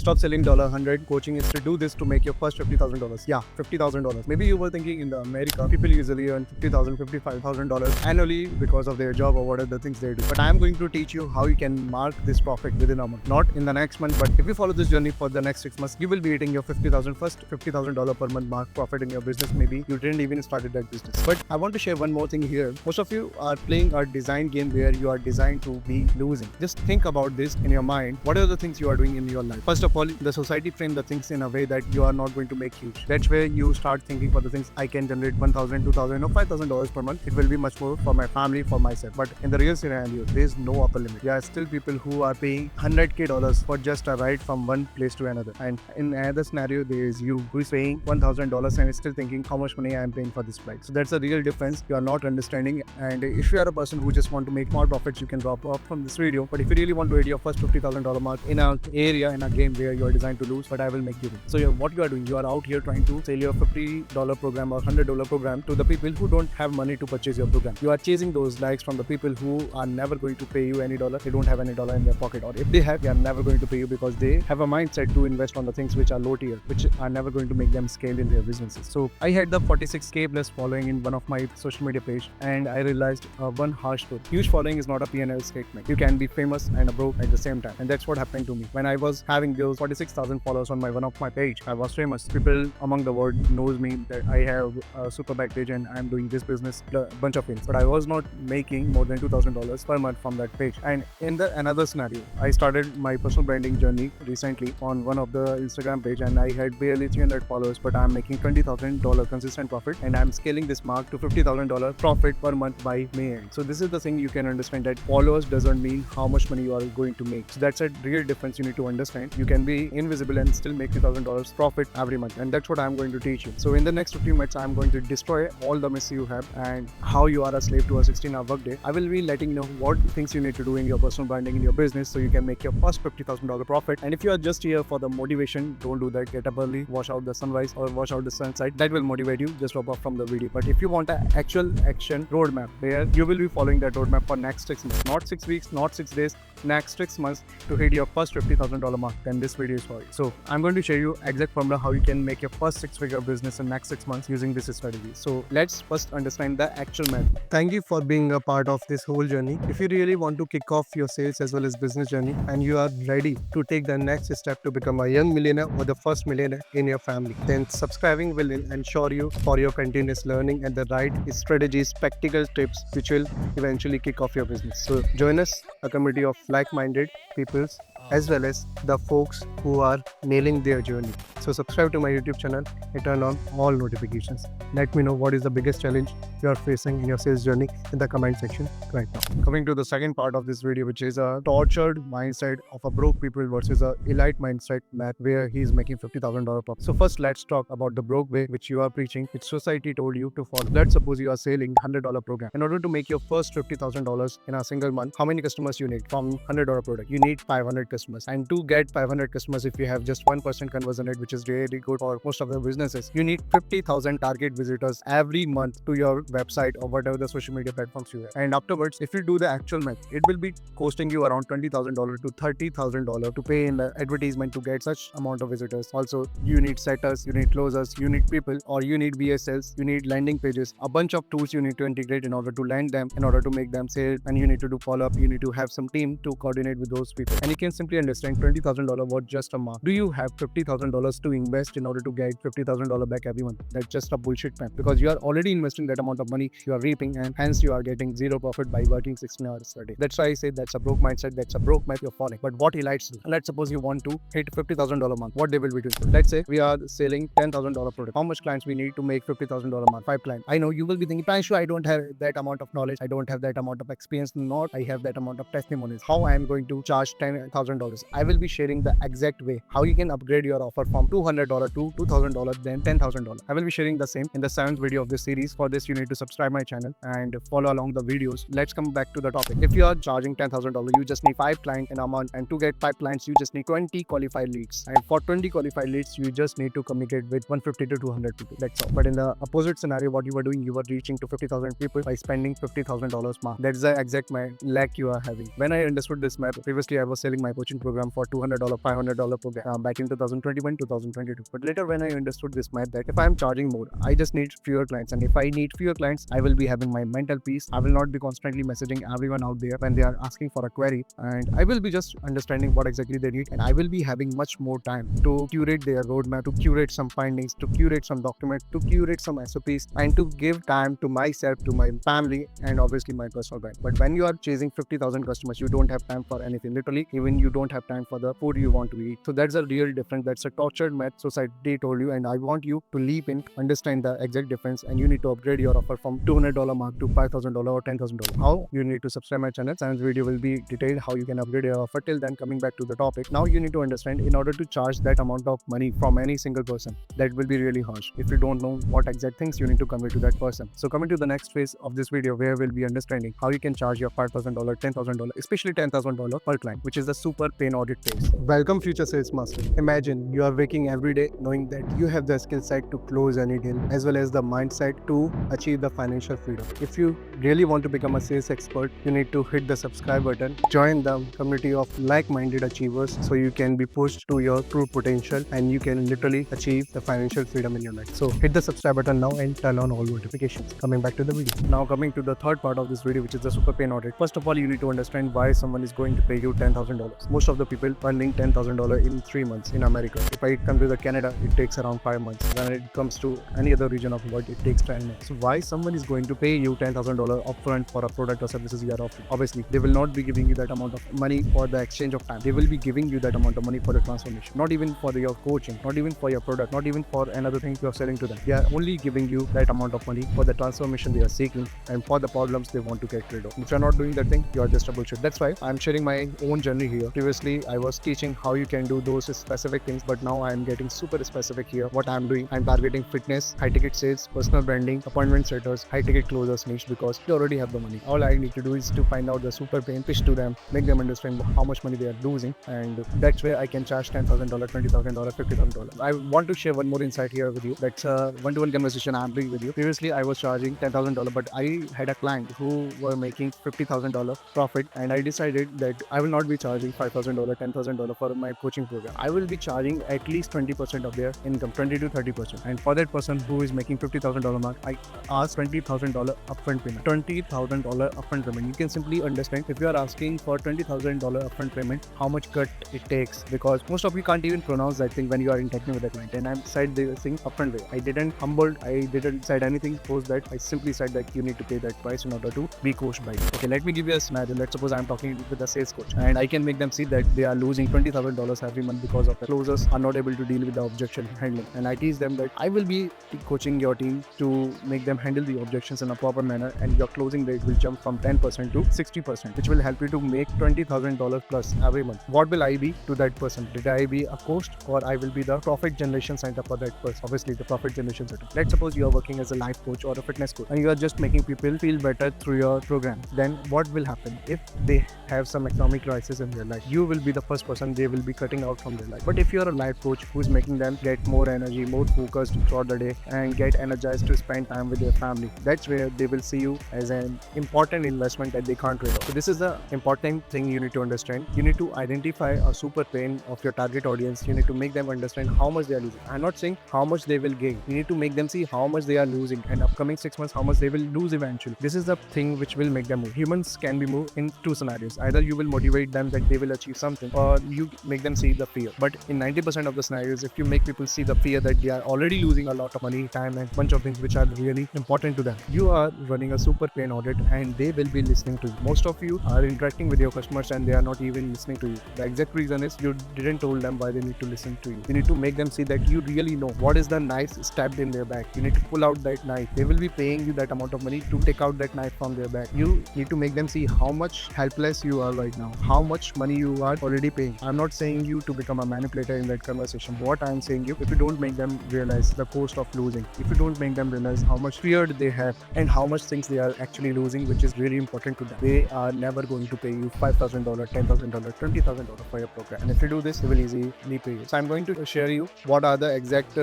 stop selling $100 coaching is to do this to make your first $50,000. Yeah, $50,000. Maybe you were thinking in the America, people usually earn $50,000, $55,000 annually because of their job or what are the things they do. But I am going to teach you how you can mark this profit within a month. Not in the next month, but if you follow this journey for the next 6 months, you will be hitting your first $50,000 per month mark profit in your business. Maybe you didn't even started that business. But I want to share one more thing here. Most of you are playing a design game where you are designed to be losing. Just think about this in your mind. What are the things you are doing in your life? First of all, the society frame the things in a way that you are not going to make huge. That's where you start thinking for the things I can generate $1,000, $2,000 or $5,000 per month. It will be much more for my family, for myself. But in the real scenario, there is no upper limit. There are still people who are paying $100K for just a ride from one place to another. And in another scenario, there is you who is paying $1,000 and is still thinking how much money I am paying for this flight. So that's a real difference you are not understanding. And if you are a person who just want to make more profits, you can drop off from this video. But if you really want to hit your first $50,000 mark in an area, in a game where you are designed to lose, but I will make you win. So what you are doing, you are out here trying to sell your $50 program or $100 program to the people who don't have money to purchase your program. You are chasing those likes from the people who are never going to pay you any dollar. They don't have any dollar in their pocket, or if they have, they are never going to pay you because they have a mindset to invest on the things which are low tier, which are never going to make them scale in their businesses. So I had the 46K plus following in one of my social media page, and I realized one harsh truth. Huge following is not a P&L statement. You can be famous and broke at the same time, and that's what happened to me. When I was having those 46,000 followers on one of my page, I was famous. People among the world knows me that I have a super package and I'm doing this business, a bunch of things. But I was not making more than $2,000 per month from that page. And in another scenario, I started my personal branding journey recently on one of the Instagram page, and I had barely 300 followers, but I'm making $20,000 consistent profit, and I'm scaling this mark to $50,000 profit per month by May end. So this is the thing you can understand, that followers doesn't mean how much money you are going to make. So that's a real difference you need to understand. You can be invisible and still make $2,000 profit every month, and that's what I'm going to teach you. So in the next 15 minutes, I'm going to destroy all the myths you have and how you are a slave to a 16-hour workday. I will be letting you know what things you need to do in your personal branding in your business so you can make your first $50,000 profit. And if you are just here for the motivation, don't do that. Get up early, watch out the sunrise or watch out the sunset. That will motivate you. Just drop off from the video. But if you want an actual action roadmap where you will be following that roadmap for next 6 months, not 6 weeks, not 6 days, next 6 months to hit your first $50,000 mark, then this video is for you. So I'm going to show you exact formula how you can make your first 6-figure business in next 6 months using this strategy. So let's first understand the actual method. Thank you for being a part of this whole journey. If you really want to kick off your sales as well as business journey, and you are ready to take the next step to become a young millionaire or the first millionaire in your family, then subscribing will ensure you for your continuous learning and the right strategies, practical tips which will eventually kick off your business. So join us, a community of like-minded peoples as well as the folks who are nailing their journey. So subscribe to my YouTube channel and turn on all notifications. Let me know what is the biggest challenge you are facing in your sales journey in the comment section right now. Coming to the second part of this video, which is a tortured mindset of a broke people versus a elite mindset where he is making $50,000 profit. So first let's talk about the broke way which you are preaching, which society told you to follow. Let's suppose you are selling $100 program. In order to make your first $50,000 in a single month, how many customers you need from $100 product? You need 500 customers, and to get 500 customers, if you have just 1% conversion rate, which is really good for most of the businesses, you need 50,000 target visitors every month to your website or whatever the social media platforms you have. And afterwards, if you do the actual math, it will be costing you around $20,000 to $30,000 to pay in the advertisement to get such amount of visitors. Also, you need setters, you need closers, you need people, or you need VSLs, you need landing pages, a bunch of tools you need to integrate in order to land them, in order to make them sale, and you need to do follow-up, you need to have some team to coordinate with those people. And you can simply understand $20,000 was just a mark. Do you have $50,000 to invest in order to get $50,000 back every month? That's just a bullshit plan, because you are already investing that amount of money you are reaping, and hence you are getting zero profit by working 16 hours a day. That's why I say that's a broke mindset, that's a broke math you're following. But what elites do? Let's suppose you want to hit $50,000 month. What they will be doing? Let's say we are selling $10,000 product. How much clients we need to make $50,000 month? 5 clients. I know you will be thinking, Pranshu, I don't have that amount of knowledge, I don't have that amount of experience, not I have that amount of testimonies. How I am going to charge $10,000? I will be sharing the exact way how you can upgrade your offer from $200 to $2,000, then $10,000. I will be sharing the same in the 7th video of this series. For this, you need to subscribe my channel and follow along the videos. Let's come back to the topic. If you are charging $10,000, you just need 5 clients in a month, and to get 5 clients, you just need 20 qualified leads. And for 20 qualified leads, you just need to communicate with 150 to 200 people. That's all. But in the opposite scenario, what you were doing, you were reaching to 50,000 people by spending $50,000 mark. That's the exact lack you are having. When I understood this math, previously I was selling my coaching coaching program for $200, $500 program back in 2021, 2022. But later when I understood this math that if I'm charging more, I just need fewer clients. And if I need fewer clients, I will be having my mental peace. I will not be constantly messaging everyone out there when they are asking for a query. And I will be just understanding what exactly they need. And I will be having much more time to curate their roadmap, to curate some findings, to curate some documents, to curate some SOPs, and to give time to myself, to my family, and obviously my personal brand. But when you are chasing 50,000 customers, you don't have time for anything. Literally, even you don't have time for the food you want to eat. So that's a real difference. That's a tortured math society told you, and I want you to leap in, understand the exact difference, and you need to upgrade your offer from $200 mark to $5,000 or $10,000. How? You need to subscribe my channel. Channel's video will be detailed how you can upgrade your offer. Till then, coming back to the topic, now you need to understand, in order to charge that amount of money from any single person, that will be really harsh if you don't know what exact things you need to convey to that person. So coming to the next phase of this video, where we'll be understanding how you can charge your $5,000, $10,000, especially $10,000 per client, which is the super pain audit phase. Welcome, future sales master. Imagine you are waking every day knowing that you have the skill set to close any deal, as well as the mindset to achieve the financial freedom. If you really want to become a sales expert, you need to hit the subscribe button, join the community of like-minded achievers, so you can be pushed to your true potential and you can literally achieve the financial freedom in your life. So hit the subscribe button now and turn on all notifications. Coming back to the video. Now coming to the third part of this video, which is the super pain audit. First of all, you need to understand why someone is going to pay you $10,000. Most of the people earning $10,000 in 3 months in America. If I come to the Canada, it takes around 5 months. When it comes to any other region of the world, it takes 10 months. So why someone is going to pay you $10,000 upfront for a product or services you are offering? Obviously, they will not be giving you that amount of money for the exchange of time. They will be giving you that amount of money for the transformation. Not even for your coaching, not even for your product, not even for another thing you are selling to them. They are only giving you that amount of money for the transformation they are seeking and for the problems they want to get rid of. If you're not doing that thing, you are just a bullshit. That's why I'm sharing my own journey here. Previously, I was teaching how you can do those specific things, but now I'm getting super specific here. What I'm doing, I'm targeting fitness, high ticket sales, personal branding, appointment setters, high ticket closers niche, because they already have the money. All I need to do is to find out the super pain, pitch to them, make them understand how much money they are losing, and that's where I can charge $10,000, $20,000, $50,000. I want to share one more insight here with you. That's a one-to-one conversation I'm doing with you. Previously, I was charging $10,000, but I had a client who were making $50,000 profit, and I decided that I will not be charging $5,000, $10,000 for my coaching program. I will be charging at least 20% of their income, 20 to 30%. And for that person who is making $50,000 mark, I ask $20,000 upfront payment. $20,000 upfront payment. You can simply understand, if you are asking for $20,000 upfront payment, how much cut it takes, because most of you can't even pronounce that thing when you are interacting with the client. And I said the thing upfront way. I didn't humbled, I didn't said anything post that. I simply said that you need to pay that price in order to be coached by you. Okay, let me give you a scenario. Let's suppose I'm talking with a sales coach, and I can make them see that they are losing $20,000 every month because of the closers are not able to deal with the objection handling. And I teach them that I will be coaching your team to make them handle the objections in a proper manner, and your closing rate will jump from 10% to 60%, which will help you to make $20,000 plus every month. What will I be to that person? Did I be a coach, or I will be the profit generation center for that person? Obviously, the profit generation center. Let's suppose you are working as a life coach or a fitness coach, and you are just making people feel better through your program. Then what will happen if they have some economic crisis in their life? You will be the first person they will be cutting out from their life. But if you are a life coach who is making them get more energy, more focused throughout the day, and get energized to spend time with their family, that's where they will see you as an important investment that they can't trade off. So this is the important thing you need to understand. You need to identify a super pain of your target audience. You need to make them understand how much they are losing. I'm not saying how much they will gain. You need to make them see how much they are losing, and upcoming 6 months how much they will lose eventually. This is the thing which will make them move. Humans can be moved in two scenarios. Either you will motivate them that they will achieve something, or you make them see the fear. But in 90% of the scenarios, if you make people see the fear that they are already losing a lot of money, time, and bunch of things which are really important to them, you are running a super pain audit, and they will be listening to you. Most of you are interacting with your customers and they are not even listening to you. The exact reason is you didn't told them why they need to listen to you. You need to make them see that you really know what is the knife stabbed in their back. You need to pull out that knife. They will be paying you that amount of money to take out that knife from their back. You need to make them see how much helpless you are right now, how much money you are already paying. I'm not saying you to become a manipulator in that conversation. What I'm saying you, if you don't make them realize the cost of losing, if you don't make them realize how much fear they have and how much things they are actually losing, which is really important to them, they are never going to pay you $5,000, $10,000, $20,000 for your program. And if you do this, they will easily pay you. So I'm going to share you what are the exact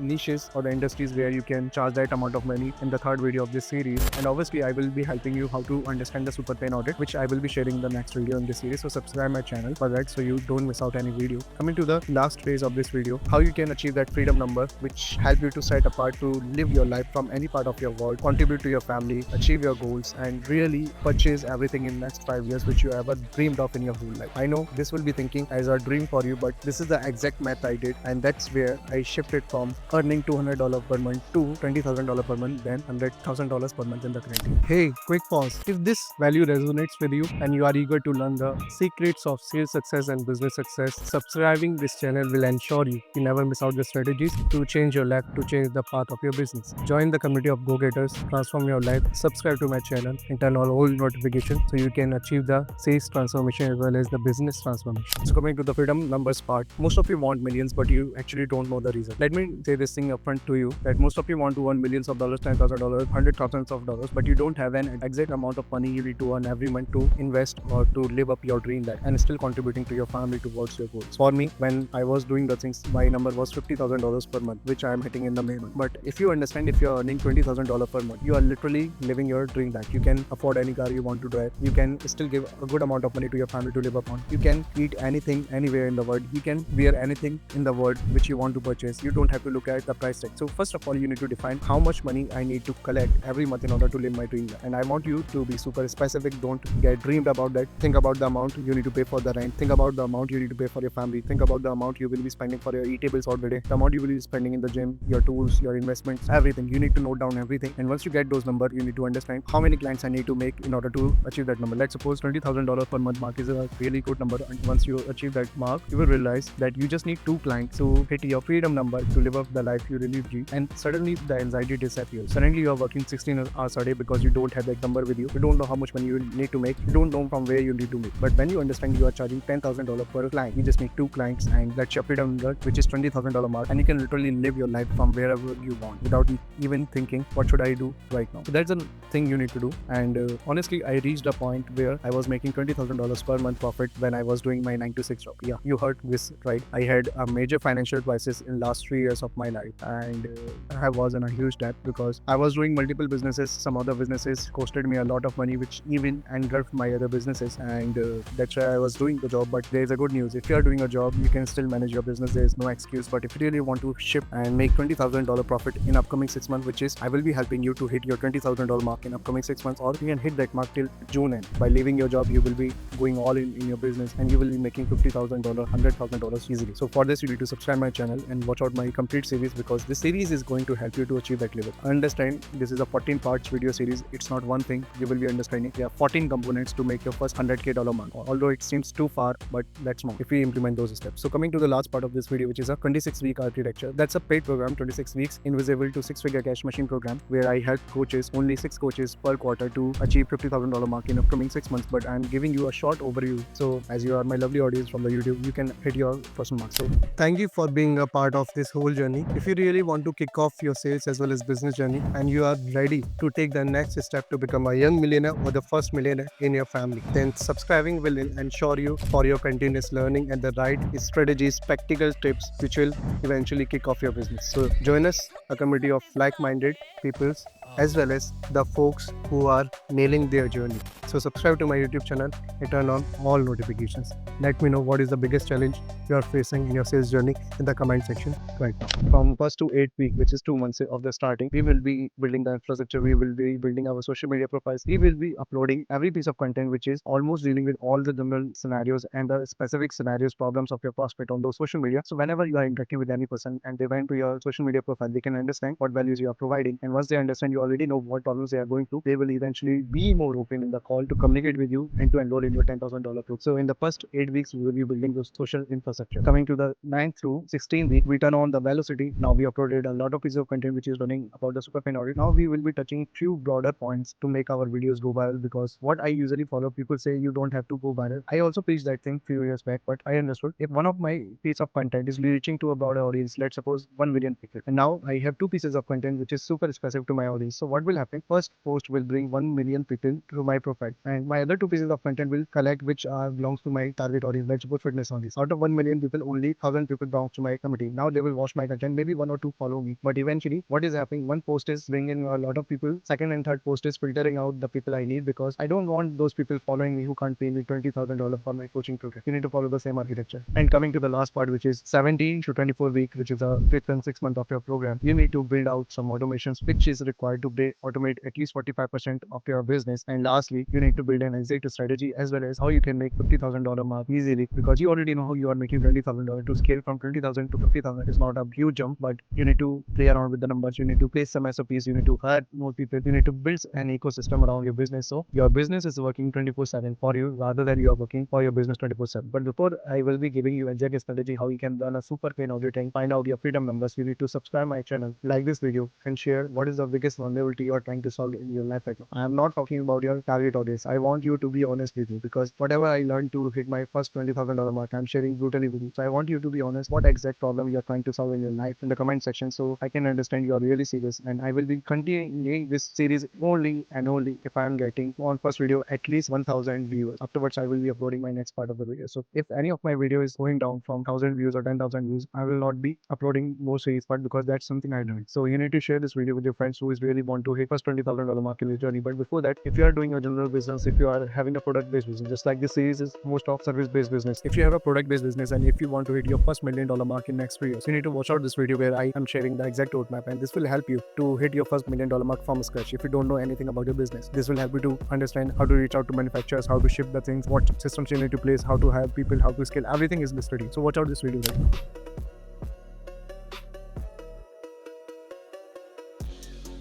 niches or the industries where you can charge that amount of money in the third video of this series. And obviously I will be helping you how to understand the super pain audit, which I will be sharing in the next video in this series. So subscribe my channel for that, so you don't miss out any video. Coming to the last phase of this video, how you can achieve that freedom number, which help you to set apart to live your life from any part of your world, contribute to your family, achieve your goals, and really purchase everything in next 5 years which you ever dreamed of in your whole life. I know this will be thinking as a dream for you, but this is the exact math I did, and that's where I shifted from earning $200 per month to $20,000 per month, then $100,000 per month in the current year. Hey, quick pause. If this value resonates with you and you are eager to learn the secrets of sales success and business success, subscribing this channel will ensure you never miss out the strategies to change your life, to change the path of your business. Join the community of go-getters, transform your life, subscribe to my channel, and turn on all notifications so you can achieve the sales transformation as well as the business transformation. So coming to the freedom numbers part, most of you want millions, but you actually don't know the reason. Let me say this thing upfront to you, that most of you want to earn millions of dollars, $10,000, $100,000, but you don't have an exact amount of money you need to earn every month to invest or to live up your dream life and still contributing to your family towards your goals. For me, when I was doing the things, my number was $50,000 per month, which I am hitting in the May month. But if you understand, if you're earning $20,000 per month, you are literally living your dream life. You can afford any car you want to drive. You can still give a good amount of money to your family to live upon. You can eat anything anywhere in the world. You can wear anything in the world which you want to purchase. You don't have to look at the price tag. So first of all, you need to define how much money I need to collect every month in order to live my dream life. And I want you to be super specific. Don't get dreamed about that. Think about the amount you need to pay for the rent. Think about the amount you need to pay for your family. Think about the amount you will be spending for your eatables all the day. The amount you will be spending in the gym, your tools, your investments, everything. You need to note down everything. And once you get those numbers, you need to understand how many clients I need to make in order to achieve that number. Let's suppose $20,000 per month mark is a really good number. And once you achieve that mark, you will realize that you just need 2 clients to hit your freedom number to live up the life you really dream. And suddenly the anxiety disappears. Suddenly you are working 16 hours a day because you don't have that number with you. You don't know how much money you need to make. You don't know from where you need to make. But when you understand you are charging $10,000 per client, you just need 2 clients, and that's your freedom number, which is $20,000 mark, and you can literally live your life from wherever you want without even thinking what should I do right now. So that's the thing you need to do. And honestly, I reached a point where I was making $20,000 per month profit when I was doing my 9 to 6 job. Yeah, you heard this right. I had a major financial crisis in last 3 years of my life, and I was in a huge debt because I was doing multiple businesses. Some other businesses costed me a lot of money, which even engulfed my other businesses, and that's why I was doing the job. But there is a good news: if you are doing a job, you can still manage your business. There is no excuse. But if you really want to shift and make $20,000 profit in upcoming 6 months, which is I will be helping you to hit your $20,000 mark in upcoming 6 months, or you can hit that mark till June end. By leaving your job, you will be going all in your business, and you will be making $50,000, $100,000 easily. So for this, you need to subscribe my channel and watch out my complete series, because this series is going to help you to achieve that level. Understand, this is a 14 parts video series. It's not one thing. You will be understanding there are 14 components to make your first $100K month. Although it seems too far, but that's more if we implement those steps. So coming to the last part of this video, which is a 26-week architecture. That's a paid program, 26 weeks invisible to 6-figure cash machine program, where I help coaches, only 6 coaches per quarter, to achieve $50,000 mark in upcoming 6 months. But I'm giving you a short overview, so as you are my lovely audience from the YouTube, you can hit your personal mark. So thank you for being a part of this whole journey. If you really want to kick off your sales as well as business journey, and you are ready to take the next step to become a young millionaire or the first millionaire in your family, then subscribing will ensure you for your continuous learning and the right strategies, practical tips, which will eventually kick off your business. So join us, a community of like-minded peoples, as well as the folks who are nailing their journey. So subscribe to my YouTube channel and turn on all notifications. Let me know what is the biggest challenge you are facing in your sales journey in the comment section right now. From 1st to 8th week, which is 2 months of the starting, we will be building the infrastructure. We will be building our social media profiles. We will be uploading every piece of content which is almost dealing with all the general scenarios and the specific scenarios, problems of your prospect on those social media. So whenever you are interacting with any person and they went to your social media profile, they can understand what values you are providing. And once they understand, you already know what problems they are going through, they will eventually be more open in the call to communicate with you and to enroll in your $10,000 group. So in the first 8 weeks, we will be building those social infrastructure. Coming to the 9th through 16th week, we turn on the velocity. Now we uploaded a lot of pieces of content which is running about the superfan audit. Now we will be touching few broader points to make our videos go viral, because what I usually follow, people say you don't have to go viral. I also preached that thing few years back, but I understood if one of my piece of content is reaching to a broader audience, let's suppose 1 million people, and now I have 2 pieces of content which is super specific to my audience, studies. So what will happen? First post will bring 1 million people to my profile, and my other two pieces of content will collect which are belongs to my target audience. Let's suppose fitness only. Out of 1 million people, only 1,000 people belong to my community. Now they will watch my content. Maybe one or two follow me, but eventually, what is happening? One post is bringing a lot of people. Second and third post is filtering out the people I need, because I don't want those people following me who can't pay me $20,000 for my coaching program. You need to follow the same architecture. And coming to the last part, which is 17 to 24 week, which is a 5th and 6th month of your program, you need to build out some automations, which is required to automate at least 45% of your business. And lastly, you need to build an exit strategy as well as how you can make $50,000 mark easily, because you already know how you are making $20,000. To scale from 20,000 to 50,000 is not a huge jump, but you need to play around with the numbers. You need to place some SOPs. You need to hire more people. You need to build an ecosystem around your business, so your business is working 24/7 for you rather than you are working for your business 24/7. But before I will be giving you exact strategy how you can run a super clean auditing, find out your freedom numbers, you need to subscribe my channel, like this video, and share what is the biggest vulnerability you are trying to solve in your life right now. I am not talking about your target audience. I want you to be honest with me, because whatever I learned to hit my first $20,000 mark, I'm sharing brutally with you. So I want you to be honest what exact problem you are trying to solve in your life in the comment section, so I can understand you are really serious. And I will be continuing this series only and only if I am getting on first video at least 1,000 viewers. Afterwards, I will be uploading my next part of the video. So if any of my video is going down from 1,000 views or 10,000 views, I will not be uploading more series part, because that's something I do. So you need to share this video with your friends who is really want to hit first $20,000 mark in this journey. But before that, if you are doing a general business, if you are having a product-based business, just like this series is most of service-based business. If you have a product-based business and if you want to hit your first $1 million mark in next 3 years, you need to watch out this video where I am sharing the exact roadmap, and this will help you to hit your first $1 million mark from scratch. If you don't know anything about your business, this will help you to understand how to reach out to manufacturers, how to ship the things, what systems you need to place, how to hire people, how to scale. Everything is listed here. So watch out this video right now.